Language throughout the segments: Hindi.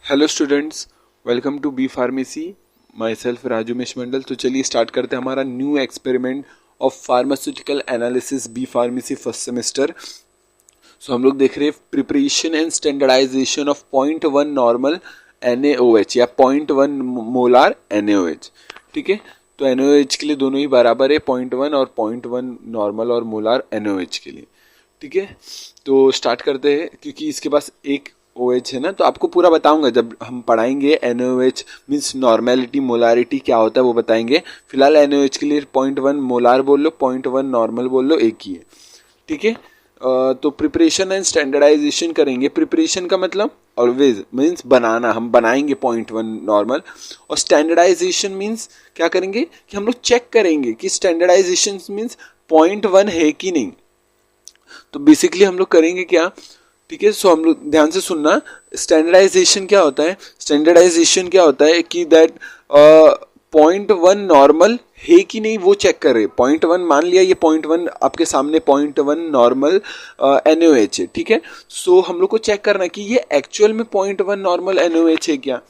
Hello students, welcome to B pharmacy. Myself Raju मेश मंडल। तो चलिए स्टार्ट करते हैं हमारा new experiment of pharmaceutical analysis B pharmacy first semester. So हम लोग देख रहे हैं preparation and standardisation of 0.1 normal NaOH या 0.1 मोलार NaOH। ठीक है, तो NaOH के लिए दोनों ही बराबर है, 0.1 और 0.1 नॉर्मल और मोलार NaOH के लिए। ठीक है, तो स्टार्ट करते हैं क्योंकि इसके पास एक OH है ना, तो आपको पूरा बताऊंगा जब हम पढ़ाएंगे। NaOH मीन्स नॉर्मेलिटी, मोलारिटी क्या होता है वो बताएंगे। फिलहाल NaOH के लिए 0.1 मोलार बोल लो, 0.1 नॉर्मल बोल लो, एक ही है। ठीक है, तो प्रिपरेशन एंड स्टैंडर्डाइजेशन करेंगे। प्रिपरेशन का मतलब ऑलवेज मीन्स बनाना, हम बनाएंगे 0.1 नॉर्मल। और स्टैंडर्डाइजेशन मीन्स क्या करेंगे कि हम लोग चेक करेंगे कि स्टैंडर्डाइजेशन मीन्स 0.1 है कि नहीं। तो बेसिकली हम लोग करेंगे क्या, ठीक है, सो हम लोग ध्यान से सुनना। स्टैंडर्डाइजेशन क्या होता है, स्टैंडर्डाइजेशन क्या होता है कि दैट 0.1 नॉर्मल है कि नहीं वो चेक कर रहे। 0.1 मान लिया, ये 0.1 आपके सामने 0.1 नॉर्मल NaOH है। ठीक है, सो हम लोग को चेक करना कि ये एक्चुअल में 0.1 नॉर्मल NaOH है क्या,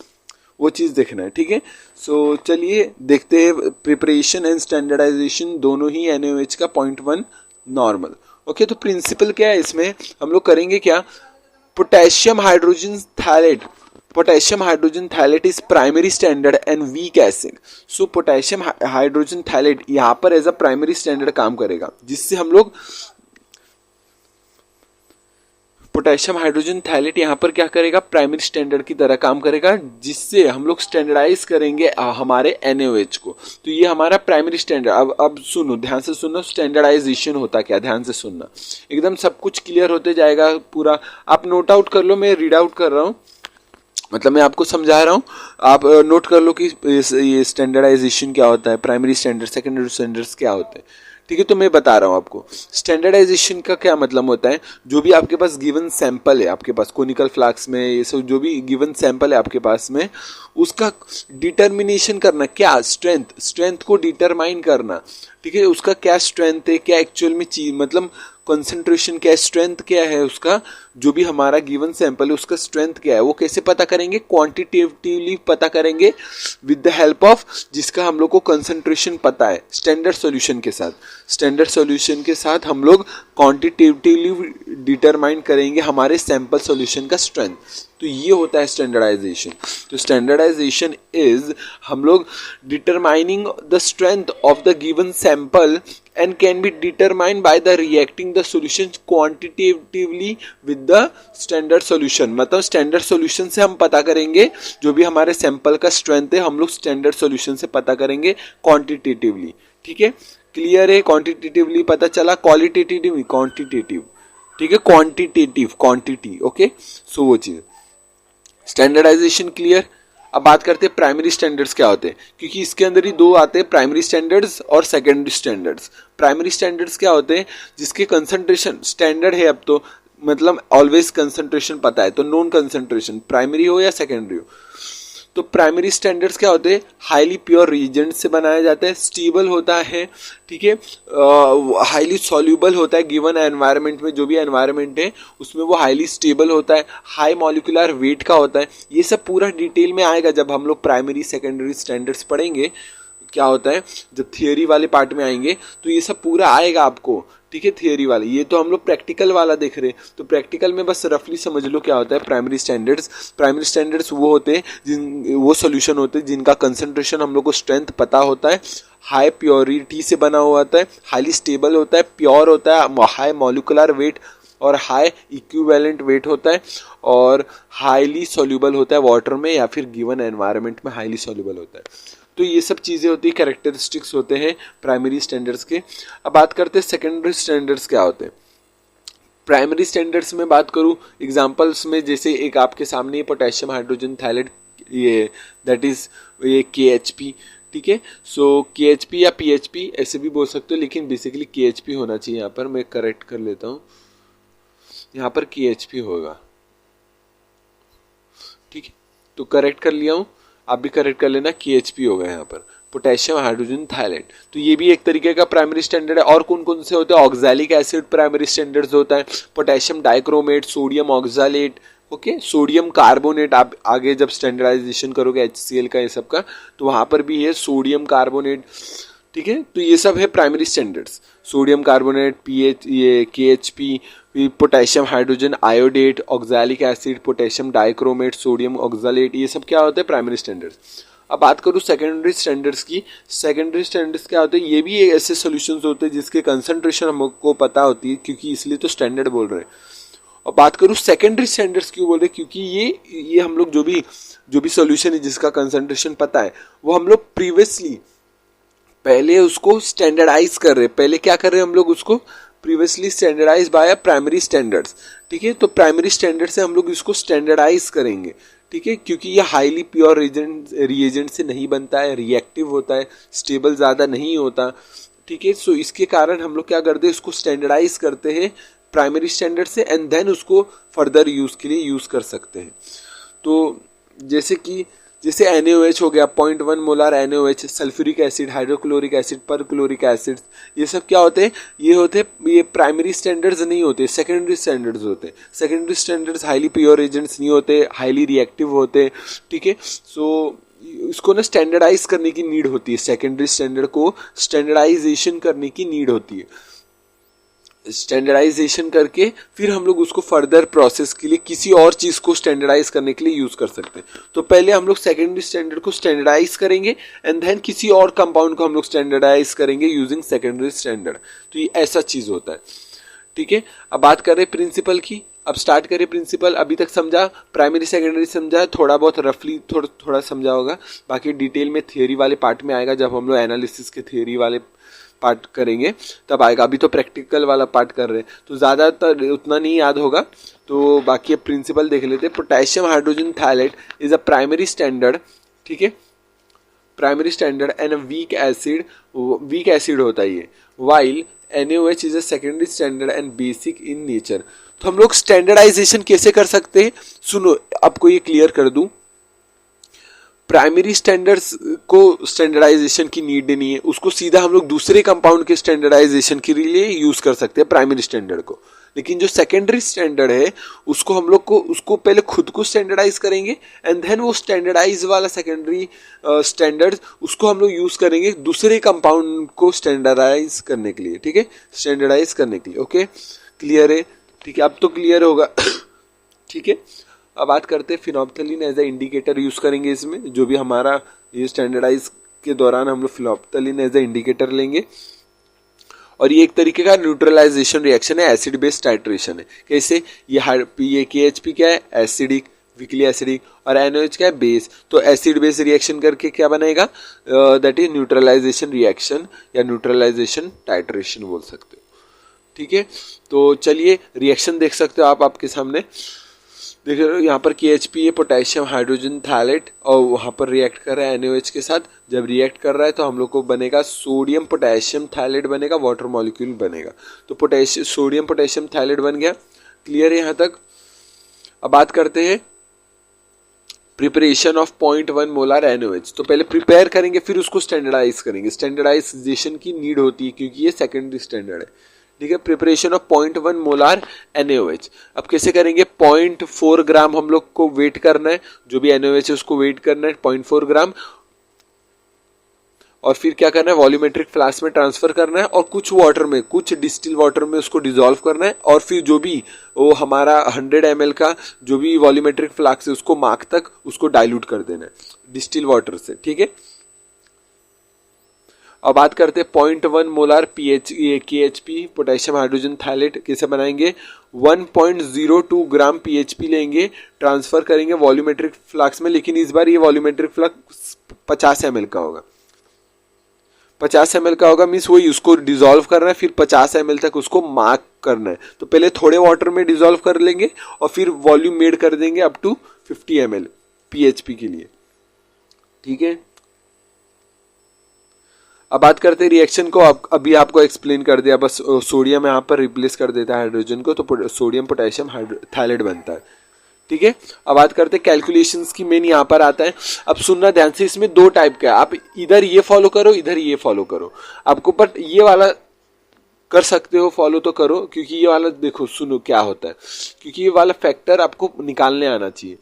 वो चीज़ देखना है। ठीक है, सो चलिए देखते हैं प्रिपरेशन एंड स्टैंडर्डाइजेशन दोनों ही NaOH का 0.1 नॉर्मल। ओके, तो प्रिंसिपल क्या है इसमें, हम लोग करेंगे क्या, potassium hydrogen phthalate. Potassium hydrogen phthalate is primary standard and weak acid. So potassium hydrogen phthalate यहाँ पर एज अ प्राइमरी स्टैंडर्ड काम करेगा, जिससे हम लोग पोटेशियम हाइड्रोजन थैलेट यहाँ पर क्या करेगा, प्राइमरी स्टैंडर्ड की तरह काम करेगा, जिससे हम लोग स्टैंडर्डाइज करेंगे हमारे NaOH को। तो ये हमारा प्राइमरी स्टैंडर्ड। अब सुनो, ध्यान से सुनो, स्टैंडर्डाइजेशन होता क्या, ध्यान से सुनना, एकदम सब कुछ क्लियर होते जाएगा पूरा। आप नोट आउट कर लो, मैं रीड आउट कर रहा हूँ, मतलब मैं आपको समझा रहा हूँ, आप नोट कर लो कि ये स्टैंडर्डाइजेशन क्या होता है, प्राइमरी स्टैंडर्ड, सेकेंडरी स्टैंडर्ड्स क्या होते हैं। ठीक है, तो मैं बता रहा हूँ आपको स्टैंडर्डाइजेशन का क्या मतलब होता है। जो भी आपके पास गिवन सैंपल है, आपके पास कोनिकल फ्लास्क में ये सब जो भी गिवन सैंपल है आपके पास में, उसका डिटर्मिनेशन करना, क्या स्ट्रेंथ को डिटरमाइन करना। ठीक है, उसका क्या स्ट्रेंथ है, क्या एक्चुअल में चीज, मतलब कंसंट्रेशन क्या है, स्ट्रेंथ क्या है उसका, जो भी हमारा गिवन सैंपल है उसका स्ट्रेंथ क्या है, वो कैसे पता करेंगे, क्वांटिटेटिवली पता करेंगे विद द हेल्प ऑफ, जिसका हम लोग को कंसंट्रेशन पता है, स्टैंडर्ड सॉल्यूशन के साथ। स्टैंडर्ड सॉल्यूशन के साथ हम लोग क्वांटिटेटिवली डिटरमाइन करेंगे हमारे सैंपल सॉल्यूशन का स्ट्रेंथ। तो ये होता है स्टैंडर्डाइजेशन। तो स्टैंडर्डाइजेशन इज हम लोग determining the strength of the given sample and can be determined by the reacting the solution quantitatively with the standard solution। मतलब स्टैंडर्ड सॉल्यूशन से हम पता करेंगे जो भी हमारे सैंपल का स्ट्रेंथ है, हम लोग स्टैंडर्ड सॉल्यूशन से पता करेंगे क्वांटिटेटिवली। ठीक है, क्लियर है, क्वांटिटेटिवली पता चला, क्वालिटेटिव क्वांटिटेटिव। ठीक है, क्वांटिटेटिव क्वांटिटी। ओके, सो वो चीज स्टैंडर्डाइजेशन क्लियर। अब बात करते हैं प्राइमरी स्टैंडर्ड्स क्या होते हैं, क्योंकि इसके अंदर ही दो आते हैं, प्राइमरी स्टैंडर्ड्स और सेकेंडरी स्टैंडर्ड्स। प्राइमरी स्टैंडर्ड्स क्या होते हैं, जिसके कंसंट्रेशन स्टैंडर्ड है, अब तो मतलब ऑलवेज कंसंट्रेशन पता है, तो नॉन कंसंट्रेशन प्राइमरी हो या सेकेंडरी हो। तो प्राइमरी स्टैंडर्ड्स क्या होते हैं, हाईली प्योर रिएजेंट से बनाया जाता है, स्टेबल होता है। ठीक है, हाईली सॉल्यूबल होता है, गिवन एनवायरनमेंट में, जो भी एनवायरनमेंट है उसमें वो हाईली स्टेबल होता है, हाई मॉलिक्यूलर वेट का होता है। ये सब पूरा डिटेल में आएगा जब हम लोग प्राइमरी सेकेंडरी स्टैंडर्ड्स पढ़ेंगे, क्या होता है जब थियोरी वाले पार्ट में आएंगे तो ये सब पूरा आएगा आपको। ठीक है, थियोरी वाले, ये तो हम लोग प्रैक्टिकल वाला देख रहे हैं, तो प्रैक्टिकल में बस रफली समझ लो क्या होता है प्राइमरी स्टैंडर्ड्स। प्राइमरी स्टैंडर्ड्स वो होते हैं वो सॉल्यूशन होते हैं जिनका कंसंट्रेशन हम लोग को स्ट्रेंथ पता होता है, हाई प्योरिटी से बना हुआ होता है, हाईली स्टेबल होता है, प्योर होता है, हाई मॉलिक्यूलर वेट और हाई इक्विवेलेंट वेट होता है, और हाईली सॉल्यूबल होता है वाटर में या फिर गिवन एनवायरनमेंट में हाईली सॉल्यूबल होता है। तो ये सब चीज़ें होती है, कैरेक्टरिस्टिक्स होते हैं प्राइमरी स्टैंडर्ड्स के। अब बात करते हैं सेकेंडरी स्टैंडर्ड्स क्या होते हैं। प्राइमरी स्टैंडर्ड्स में बात करूँ एग्जांपल्स में, जैसे एक आपके सामने पोटेशियम हाइड्रोजन थैलेट, ये दैट इज ये KHP। ठीक है, सो KHP या PHP ऐसे भी बोल सकते हो, लेकिन बेसिकली KHP होना चाहिए। यहाँ पर मैं करेक्ट कर लेता हूँ, यहाँ पर KHP होगा। ठीक है, तो करेक्ट कर लिया हूँ, आप भी करेक्ट कर लेना, KHP होगा यहाँ पर, पोटेशियम हाइड्रोजन थायलेट। तो ये भी एक तरीके का प्राइमरी स्टैंडर्ड है। और कौन कौन से होते हैं, ऑक्सैलिक एसिड प्राइमरी स्टैंडर्ड्स होता है, potassium dichromate, sodium oxalate okay, sodium carbonate आप आगे जब स्टैंडर्डाइजेशन करोगे HCl का ये सब का, तो वहां पर भी है सोडियम कार्बोनेट, ठीक है। तो ये सब है primary standards, sodium carbonate, pH, ये KHP, potassium hydrogen iodate, oxalic acid, potassium dichromate, sodium oxalate, ये सब क्या होते हैं प्राइमरी स्टैंडर्ड्स। अब बात करूँ सेकेंडरी स्टैंडर्ड्स की। सेकेंडरी स्टैंडर्ड्स क्या होते हैं, ये भी ऐसे सॉल्यूशंस होते हैं जिसके कंसंट्रेशन हमको पता होती है, क्योंकि इसलिए तो स्टैंडर्ड बोल रहे हैं। और बात करूँ सेकेंडरी स्टैंडर्ड्स क्यों बोल रहे हैं, क्योंकि ये हम लोग जो भी सॉल्यूशन है जिसका कंसंट्रेशन पता है, वो हम लोग प्रीवियसली पहले उसको स्टैंडर्डाइज कर रहे हैं। पहले क्या कर रहे हैं हम लोग, उसको previously standardise by primary standards, ठीक है। तो प्राइमरी स्टैंडर्ड से हम लोग इसको स्टैंडर्डाइज करेंगे, ठीक है, क्योंकि ये हाईली प्योर रिएजेंट से नहीं बनता है, रिएक्टिव होता है, स्टेबल ज़्यादा नहीं होता, ठीक है। सो इसके कारण हम लोग क्या करते हैं, इसको स्टैंडर्डाइज करते हैं प्राइमरी स्टैंडर्ड से, एंड देन उसको फर्दर यूज़ के लिए यूज़ कर सकते हैं। तो जैसे NaOH हो गया, 0.1 molar NaOH, sulphuric acid, hydrochloric acid, perchloric acid, ये सब क्या होते हैं, ये प्राइमरी स्टैंडर्ड्स नहीं होते, सेकेंडरी स्टैंडर्ड्स होते हैं। Secondary standards highly pure agents नहीं होते, हाईली रिएक्टिव होते, ठीक है। सो इसको ना स्टैंडर्डाइज करने की नीड होती है, सेकेंडरी स्टैंडर्ड को स्टैंडर्डाइजेशन करने की नीड होती है। स्टैंडर्डाइजेशन करके फिर हम लोग उसको फर्दर प्रोसेस के लिए किसी और चीज को स्टैंडर्डाइज करने के लिए यूज कर सकते हैं। तो पहले हम लोग सेकेंडरी स्टैंडर्ड को स्टैंडर्डाइज करेंगे, एंड देन किसी और कंपाउंड को हम लोग स्टैंडर्डाइज करेंगे यूजिंग सेकेंडरी स्टैंडर्ड। तो ये ऐसा चीज होता है, ठीक है। अब बात करें प्रिंसिपल की। अब स्टार्ट करें प्रिंसिपल। अभी तक समझा, प्राइमरी सेकेंडरी समझा, थोड़ा बहुत रफली थोड़ा समझा होगा, बाकी डिटेल में थियोरी वाले पार्ट में आएगा, जब हम लोग एनालिसिस के थियोरी वाले पार्ट करेंगे तब आएगा। अभी तो प्रैक्टिकल वाला पार्ट कर रहे हैं, तो ज़्यादातर उतना नहीं याद होगा, तो बाकी प्रिंसिपल देख लेते हैं। Potassium hydrogen phthalate is a primary standard, ठीक है, primary standard and weak acid होता है ये, while NaOH is a secondary standard and basic in nature. तो हम लोग स्टैंडर्डाइजेशन कैसे कर सकते हैं, सुनो आपको ये क्लियर कर दूं। प्राइमरी स्टैंडर्ड्स को स्टैंडर्डाइजेशन की नीड नहीं है, उसको सीधा हम लोग दूसरे कंपाउंड के स्टैंडर्डाइजेशन के लिए यूज कर सकते हैं प्राइमरी स्टैंडर्ड को। लेकिन जो सेकेंडरी स्टैंडर्ड है उसको हम लोग को उसको पहले खुद को स्टैंडर्डाइज करेंगे, एंड देन वो स्टैंडर्डाइज वाला सेकेंडरी स्टैंडर्ड उसको हम लोग यूज करेंगे दूसरे कंपाउंड को स्टैंडर्डाइज करने के लिए, ठीक है, स्टैंडर्डाइज करने के लिए। ओके, क्लियर है, ठीक है, अब तो क्लियर होगा। ठीक है, अब बात करते हैं phenolphthalein as a indicator use करेंगे इसमें, जो भी हमारा ये स्टैंडर्डाइज के दौरान हम लोग फिनोप्थलीन एज ए इंडिकेटर लेंगे। और ये एक तरीके का न्यूट्रलाइजेशन रिएक्शन है, एसिड बेस टाइट्रेशन है। कैसे, ये KHP क्या है, एसिडिक, वीकली एसिडिक, और NaOH क्या है, बेस। तो एसिड बेस रिएक्शन करके क्या बनेगा, दैट इज न्यूट्रलाइजेशन रिएक्शन या न्यूट्रलाइजेशन टाइट्रेशन बोल सकते हो, ठीक है। तो चलिए रिएक्शन देख सकते हो आप आपके सामने, देख रहे हो यहाँ पर KHP है, पोटेशियम हाइड्रोजन थायलेट, और वहाँ पर रिएक्ट कर रहा है NaOH के साथ। जब रिएक्ट कर रहा है तो हम लोग को बनेगा सोडियम पोटेशियम थायलेट बनेगा, वाटर मॉलिक्यूल बनेगा। तो सोडियम पोटेशियम थायलेट बन गया, क्लियर है यहाँ तक। अब बात करते हैं प्रिपरेशन ऑफ 0.1 मोलार NaOH। तो पहले प्रिपेयर करेंगे फिर उसको स्टैंडर्डाइज करेंगे। स्टैंडर्डाइजेशन की नीड होती है क्योंकि ये सेकेंडरी स्टैंडर्ड है, ठीक है। Preparation of 0.1 molar NaOH। अब कैसे करेंगे, 0.4 ग्राम हम लोग को वेट करना है, जो भी NaOH है उसको वेट करना है 0.4 ग्राम, और फिर क्या करना है, वॉल्यूमेट्रिक फ्लास्क में ट्रांसफर करना है, और कुछ वाटर में, कुछ डिस्टिल वाटर में उसको डिसॉल्व करना है, और फिर जो भी वो हमारा 100 ml का जो भी वॉल्यूमेट्रिक फ्लास्क है उसको मार्क तक उसको डाइल्यूट कर देना है डिस्टिल वाटर से, ठीक है। अब बात करते हैं 0.1 मोलार KHP पोटेशियम हाइड्रोजन थायलेट कैसे बनाएंगे। 1.02 ग्राम PHP लेंगे, ट्रांसफर करेंगे वॉल्यूमेट्रिक फ्लास्क में, लेकिन इस बार ये वॉल्यूमेट्रिक फ्लास्क 50 ml का होगा। 50 ml का होगा मीन्स वही उसको डिसॉल्व करना है, फिर 50 ml तक उसको मार्क करना है। तो पहले थोड़े वाटर में डिसॉल्व कर लेंगे और फिर वॉल्यूम मेड कर देंगे अप टू 50 ml PHP के लिए, ठीक है। अब बात करते हैं रिएक्शन को। अभी आपको एक्सप्लेन कर दिया, बस सोडियम यहाँ पर रिप्लेस कर देता है हाइड्रोजन को, तो सोडियम पोटेशियम थायलेट बनता है, ठीक है। अब बात करते हैं कैलकुलेशंस की, मेन यहाँ पर आता है। अब सुनना ध्यान से, इसमें दो टाइप का है, आप इधर ये फॉलो करो, इधर ये फॉलो करो आपको, बट ये वाला कर सकते हो, फॉलो तो करो, क्योंकि ये वाला देखो सुनो क्या होता है, क्योंकि ये वाला फैक्टर आपको निकालने आना चाहिए।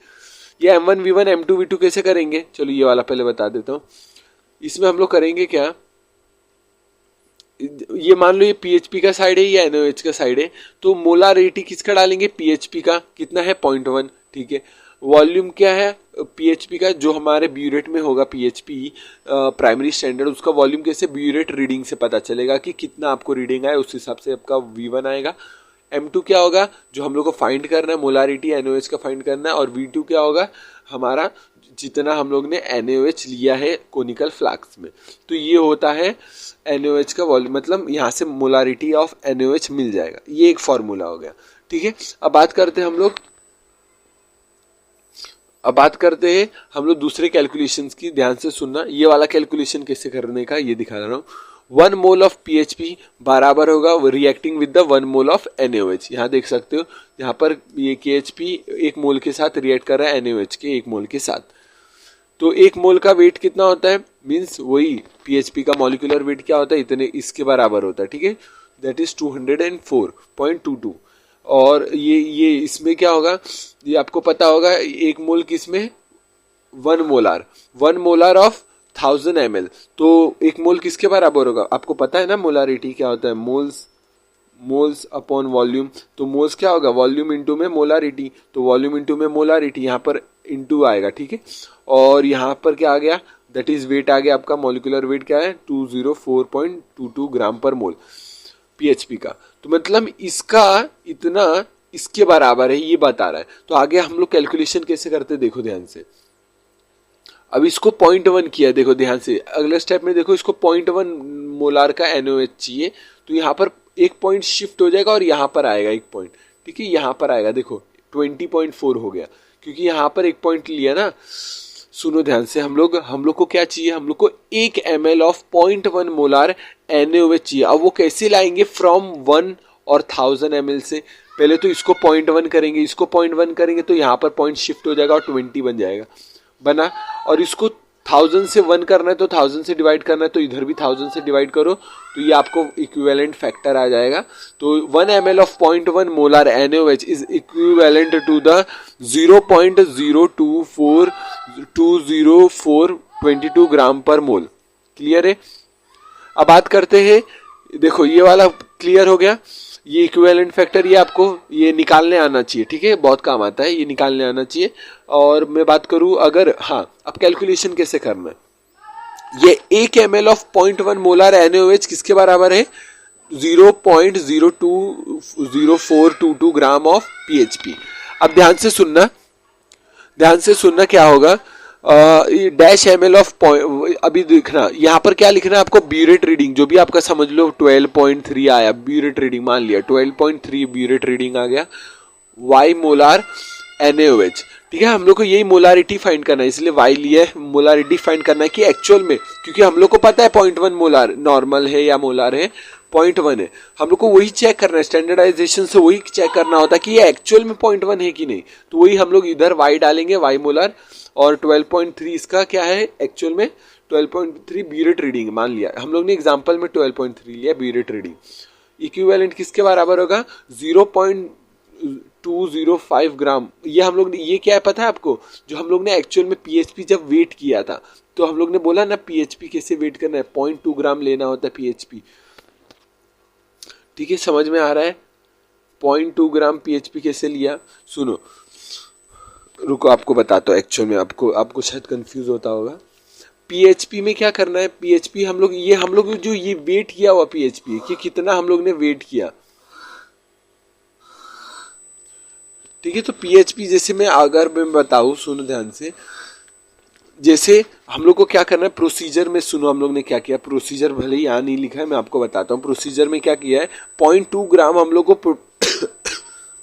ये M1V1 M2V2 कैसे करेंगे, चलो ये वाला पहले बता देता हूँ। इसमें हम लोग करेंगे क्या, ये मान लो ये पीएचपी का साइड है, ये एनओएच का साइड है, तो मोलारिटी किसका डालेंगे, पीएचपी का, कितना है 0.1, ठीक है। वॉल्यूम क्या है पीएचपी का, जो हमारे ब्यूरेट में होगा पीएचपी प्राइमरी स्टैंडर्ड, उसका वॉल्यूम कैसे, ब्यूरेट रीडिंग से पता चलेगा कि कितना आपको रीडिंग आए, उस हिसाब से आपका V1 आएगा। M2 क्या होगा, जो हम लोग को फाइंड करना है, मोलारिटी एनओएच का फाइंड करना है, और V2 क्या होगा, हमारा जितना हम लोग ने एनओएच लिया है कोनिकल फ्लास्क में। तो ये होता है एनओएच का वॉल्यूम, मतलब यहाँ से मोलारिटी ऑफ एनओएच मिल जाएगा, ये एक फॉर्मूला हो गया, ठीक है। अब बात करते हैं हम लोग दूसरे कैलकुलेशंस की, ध्यान से सुनना। ये वाला कैलकुलेशन कैसे करने का ये दिखा रहा हूँ। 1 मोल ऑफ पीएचपी बराबर होगा reacting with the 1 mole of NOH. यहाँ देख सकते हो, यहाँ पर ये केएचपी 1 मोल के साथ रिएक्ट कर रहा है एनओएच के 1 मोल के साथ। तो 1 मोल का वेट कितना होता है, मीन्स वही पीएचपी का मॉलिक्यूलर वेट क्या होता है, इतने इसके बराबर होता है, ठीक है, दैट इज 204.22। और ये इसमें क्या होगा, ये आपको पता होगा, 1 मोल किसमें, 1 मोलार ऑफ 1000 ml। तो 1 मोल किसके बराबर होगा, आपको पता है ना मोलारिटी क्या होता है, मोल्स अपॉन वॉल्यूम। तो मोल्स क्या होगा, वॉल्यूम इंटू में मोलारिटी, तो वॉल्यूम इंटू में मोलारिटी, यहाँ पर इंटू आएगा, ठीक है। और यहाँ पर क्या आ गया, दैट इज वेट आ गया आपका, मॉलिक्यूलर वेट क्या है 204.22 ग्राम पर मोल पीएचपी का। तो मतलब इसका इतना इसके बराबर है, ये बता रहा है। तो आगे हम लोग कैलकुलेशन कैसे करते हैं, देखो ध्यान से। अब इसको 0.1 किया, देखो ध्यान से, अगले स्टेप में देखो, इसको 0.1 मोलार का एनओएच चाहिए, तो यहाँ पर एक पॉइंट शिफ्ट हो जाएगा और यहाँ पर आएगा एक पॉइंट, ठीक है, यहाँ पर आएगा, देखो 20.4 हो गया, क्योंकि यहाँ पर एक पॉइंट लिया ना। सुनो ध्यान से, हम लोग को क्या चाहिए, हम लोग को 1 ml ऑफ 0.1 मोलार एनओएच चाहिए। अब वो कैसे लाएंगे, फ्रॉम 1 और 1000 ml से। पहले तो इसको 0.1 करेंगे, इसको 0.1 करेंगे, तो यहाँ पर पॉइंट शिफ्ट हो जाएगा और 20 बन जाएगा, बना। और इसको 1000 से 1 करना है, तो 1000 से डिवाइड करना है, तो इधर भी 1000 से डिवाइड करो, तो ये आपको इक्विवेलेंट फैक्टर आ जाएगा। तो 1 ml of 0.1 molar NaOH is equivalent to the 0.024422 gram per mole. Clear है। अब बात करते हैं, देखो ये वाला क्लियर हो गया, ये इक्विवेलेंट फैक्टर, ये आपको ये निकालने आना चाहिए, ठीक है, बहुत काम आता है, ये निकालने आना चाहिए। और मैं बात करूं अगर, हाँ, अब कैलकुलेशन कैसे करना है, ये 1 ml ऑफ 0.1 मोलार NaOH किसके बराबर है, 0.020422 ग्राम ऑफ PHP। अब ध्यान से सुनना क्या होगा, डैश ml ऑफ, अभी देखना यहाँ पर क्या लिखना है आपको, ब्यूरेट रीडिंग, जो भी आपका समझ लो 12.3 आया ब्यूरेट रीडिंग, मान लिया 12.3 ब्यूरेट रीडिंग आ गया, y मोलार NaOH, ठीक है। हम लोग को यही मोलारिटी फाइंड करना है, इसलिए y लिया है, मोलारिटी फाइंड करना है कि एक्चुअल में, क्योंकि हम लोग को पता है 0.1 मोलार नॉर्मल है या मोलार है, 0.1 है, हम लोग को वही चेक करना है, स्टैंडर्डाइजेशन से वही चेक करना होता है कि ये एक्चुअल में 0.1 है कि नहीं। तो वही हम लोग इधर y डालेंगे, y मोलार, और 12.3 इसका क्या है एक्चुअल में, 12.3 ब्यूरेट रीडिंग मान लिया हम लोग ने, एग्जांपल में 12.3 लिया ब्यूरेट रीडिंग। इक्विवेलेंट किसके बराबर होगा, 0.205 ग्राम। ये हम लोग ने, ये क्या है पता है आपको, जो हम लोग ने एक्चुअल में पीएचपी जब वेट किया था, तो हम लोग ने बोला ना पीएचपी कैसे वेट करना है, 0.2 ग्राम लेना होता है पीएचपी, ठीक है, समझ में आ रहा है। 0.2 ग्राम पीएचपी कैसे लिया, सुनो, रुको आपको बताता हूँ, एक्चुअल में आपको शायद कंफ्यूज होता होगा। पीएचपी में क्या करना है, पीएचपी हम लोग जो ये वेट किया हुआ पीएचपी कि कितना हम लोग ने वेट किया, ठीक है। तो पीएचपी जैसे अगर मैं बताऊं, सुनो ध्यान से, जैसे हम लोग को क्या करना है प्रोसीजर में, सुनो हम लोग ने क्या किया, प्रोसीजर भले ही यहाँ नहीं लिखा है, मैं आपको बताता हूँ। प्रोसीजर में क्या किया है, 0.2 ग्राम हम लोग को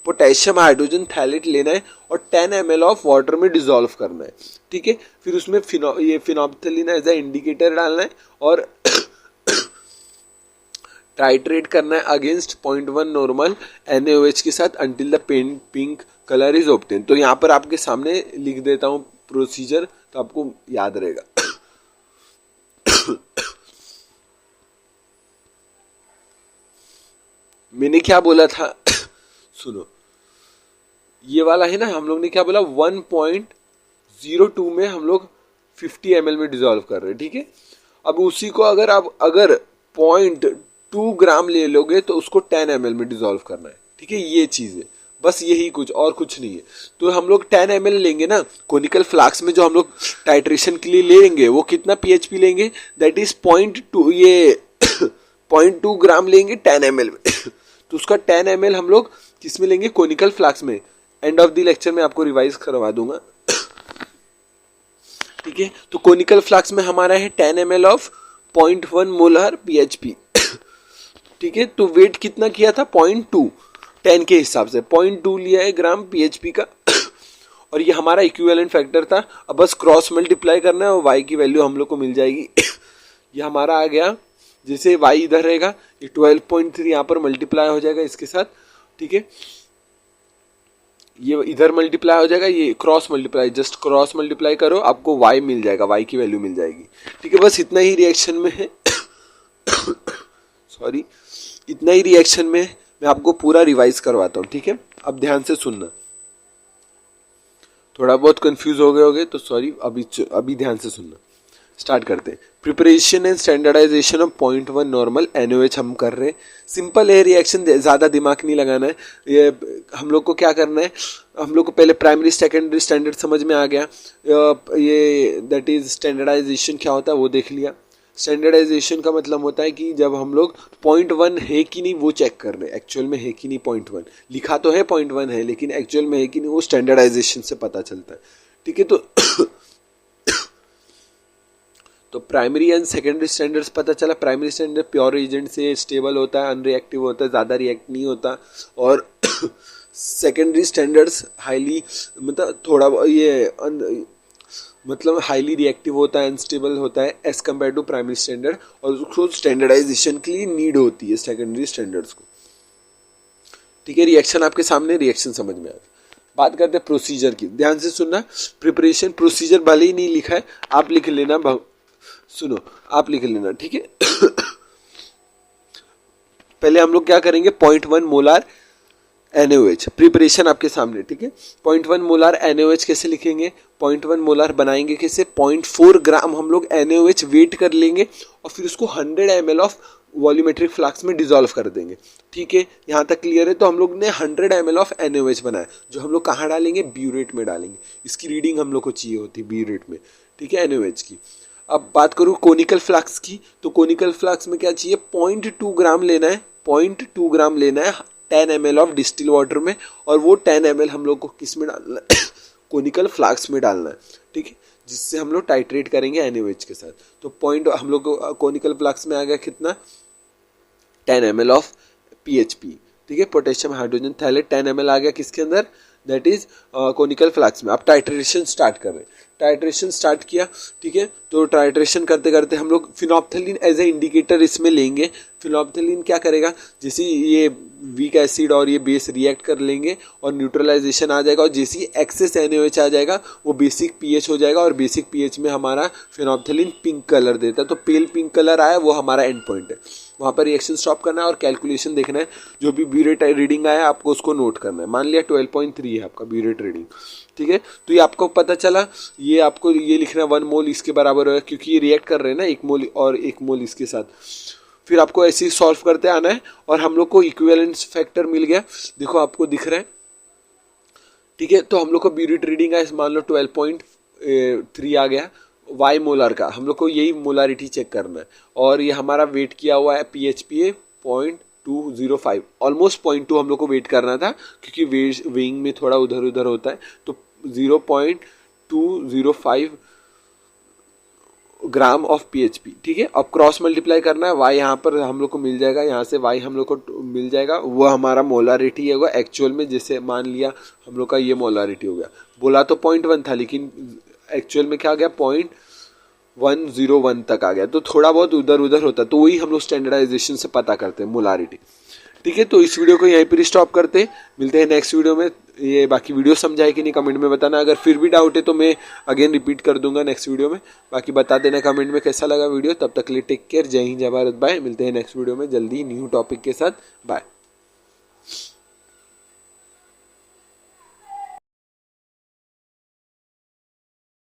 पोटेशियम हाइड्रोजन थैलेट लेना है और 10 ml ऑफ वाटर में डिसॉल्व करना है, ठीक है। फिर उसमें ये फिनोप्थलीन एज ए इंडिकेटर डालना है और टाइट्रेट करना है अगेंस्ट 0.1 नॉर्मल NaOH के साथ until the pink colour is obtain. तो यहाँ पर आपके सामने लिख देता हूँ प्रोसीजर, तो आपको याद रहेगा। मैंने क्या बोला था सुनो, ये वाला है ना, हम लोग ने क्या बोला 1.02 में हम लोग 50 ml में डिजोल्व कर रहे हैं, ठीक है। अब उसी को अगर आप 0.2 ग्राम ले लोगे तो उसको 10 ml में डिजोल्व करना है, ठीक है। ये चीज है, बस यही कुछ और कुछ नहीं है। तो हम लोग 10 ml लेंगे ना, कोनिकल फ्लास्क में जो हम लोग टाइट्रेशन के लिए लेंगे वो कितना pHP लेंगे, दैट इज 0.2, ये 0.2 ग्राम लेंगे 10 ml में तो उसका 10 ml हम लोग किस में लेंगे, कोनिकल फ्लास्क में। एंड ऑफ द लेक्चर में आपको रिवाइज करवा दूंगा, ठीक है। तो कोनिकल फ्लास्क में हमारा है 10 ml ऑफ 0.1 मोलर pHP, ठीक है। तो वेट कितना किया था 0.2, 10 के हिसाब से 0.2 लिया है ग्राम pHP का और ये हमारा इक्विवेलेंट फैक्टर था। अब बस क्रॉस मल्टीप्लाई करना है और y की वैल्यू हम लोग को मिल जाएगी ये हमारा आ गया, जैसे y इधर रहेगा ये 12.3 यहाँ पर मल्टीप्लाई हो जाएगा इसके साथ, ठीक है। ये इधर मल्टीप्लाई हो जाएगा, ये cross multiply, just cross multiply करो आपको y मिल जाएगा, y की वैल्यू मिल जाएगी, ठीक है। बस इतना ही रिएक्शन में है सॉरी, इतना ही रिएक्शन में मैं आपको पूरा रिवाइज करवाता हूँ, ठीक है। अब ध्यान से सुनना, थोड़ा बहुत कंफ्यूज हो गए होगे तो सॉरी, अभी ध्यान से सुनना। स्टार्ट करते हैं। Preparation and standardisation of 0.1 normal NaOH हम कर रहे हैं। सिंपल है रिएक्शन, ज़्यादा दिमाग नहीं लगाना है। ये हम लोग को क्या करना है, हम लोग को पहले प्राइमरी सेकेंडरी स्टैंडर्ड समझ में आ गया, ये दैट इज स्टैंडर्डाइजेशन क्या होता है वो देख लिया। स्टैंडर्डाइजेशन का मतलब होता है कि जब हम लोग 0.1 है कि नहीं वो चेक कर रहे हैं, एक्चुअल में है कि नहीं 0.1, लिखा तो है 0.1 है लेकिन एक्चुअल में है कि नहीं वो स्टैंडर्डाइजेशन से पता चलता है, ठीक है। तो प्राइमरी एंड सेकेंडरी स्टैंडर्ड्स पता चला। प्राइमरी स्टैंडर्ड प्योर एजेंट से स्टेबल होता है, अनरिएक्टिव होता है, ज़्यादा रिएक्ट नहीं होता। और सेकेंडरी स्टैंडर्ड्स हाईली मतलब थोड़ा ये मतलब हाईली रिएक्टिव होता है, अनस्टेबल होता है as compare to primary standard, और उसको स्टैंडर्डाइजेशन के लिए नीड होती है सेकेंडरी स्टैंडर्ड्स को, ठीक है। रिएक्शन आपके सामने, रिएक्शन समझ में आ गया। बात करते हैं प्रोसीजर की, ध्यान से सुनना। प्रिपरेशन प्रोसीजर भले ही नहीं लिखा है, आप लिख लेना, सुनो आप लिख लेना, ठीक है। पहले हम लोग क्या करेंगे, 0.1 मोलार NaOH प्रिपरेशन आपके सामने, ठीक है। 0.1 मोलार NaOH कैसे लिखेंगे, 0.1 मोलार बनाएंगे कैसे, 0.4 ग्राम हम लोग NaOH वेट कर लेंगे और फिर उसको 100 ml ऑफ वॉल्यूमेट्रिक फ्लास्क में डिसॉल्व कर देंगे, ठीक है। यहाँ तक क्लियर है। तो हम लोग ने 100 ml ऑफ NaOH बनाया, जो हम लोग कहाँ डालेंगे, ब्यूरेट में डालेंगे। इसकी रीडिंग हम लोग को चाहिए होती है ब्यूरेट में, ठीक है, NaOH की। अब बात करूँ कोनिकल फ्लास्क की, तो कोनिकल फ्लास्क में क्या चाहिए, 0.2 ग्राम लेना है, 0.2 ग्राम लेना है 10 ml ऑफ डिस्टिल वाटर में, और वो 10 ml हम लोग को किस में डालना है कोनिकल फ्लास्क में डालना है, ठीक है, जिससे हम लोग टाइट्रेट करेंगे NaOH के साथ। तो पॉइंट हम लोग को कोनिकल फ्लास्क में आ गया कितना, 10 ml ऑफ PHP, ठीक है, पोटेशियम हाइड्रोजन थैलेट 10 ml आ गया किसके अंदर, दैट इज कोनिकल फ्लास्क में। अब टाइट्रेशन स्टार्ट कर रहे हैं, टाइट्रेशन स्टार्ट किया, ठीक है। तो टाइट्रेशन करते करते हम लोग फिनोप्थलीन एज ए इंडिकेटर इसमें लेंगे। फिनोप्थलीन क्या करेगा, जैसे ये वीक एसिड और ये बेस रिएक्ट कर लेंगे और न्यूट्रलाइजेशन आ जाएगा, और जैसे एक्सेस NaOH आ जाएगा वो बेसिक pH हो जाएगा, और बेसिक pH में हमारा फिनोप्थलीन पिंक कलर देता है। तो पेल पिंक कलर आया वो हमारा एंड पॉइंट है, वहाँ पर रिएक्शन स्टॉप करना है और कैलकुलेशन देखना है। जो भी ब्यूरेट रीडिंग आया आपको उसको नोट करना है। मान लिया 12.3 है आपका ब्यूरेट रीडिंग, ठीक है। तो ये आपको पता चला, ये आपको ये लिखना है 1 मोल इसके बराबर है, क्योंकि ये रिएक्ट कर रहे हैं ना 1 मोल और 1 मोल इसके साथ। फिर आपको ऐसे ही सॉल्व करते आना है, और हम लोग को इक्विवेलेंस फैक्टर मिल गया, देखो आपको दिख रहा है, ठीक है। तो हम लोग को ब्यूरेट रीडिंग है मान लो 12.3 आ गया, वाई मोलर का हम लोग को यही मोलारिटी चेक करना है, और ये हमारा वेट किया हुआ है PHP 0.205, ऑलमोस्ट 0.2 हम लोग को वेट करना था, क्योंकि वेइंग में थोड़ा उधर उधर होता है। तो 0.205 ग्राम ऑफ PHP, ठीक है। अब क्रॉस मल्टीप्लाई करना है, y यहाँ पर हम लोग को मिल जाएगा, यहाँ से y हम लोग को मिल जाएगा, वो हमारा मोलारिटी होगा एक्चुअल में। जैसे मान लिया हम लोग का ये मोलारिटी हो गया, बोला तो 0.1 था लेकिन एक्चुअल में क्या आ गया 0.101 तक आ गया। तो थोड़ा बहुत उधर उधर होता है, तो वही हम लोग स्टैंडर्डाइजेशन से पता करते हैं मोलारिटी, ठीक है। तो इस वीडियो को यहीं पर स्टॉप करते हैं, मिलते हैं नेक्स्ट वीडियो में। ये बाकी वीडियो समझाए कि नहीं कमेंट में बताना, अगर फिर भी डाउट है तो मैं अगेन रिपीट कर दूंगा नेक्स्ट वीडियो में। बाकी बता देना कमेंट में कैसा लगा वीडियो। तब तक के लिए टेक केयर, जय हिंद, जय भारत, बाय। मिलते हैं नेक्स्ट वीडियो में जल्दी न्यू टॉपिक के साथ, बाय।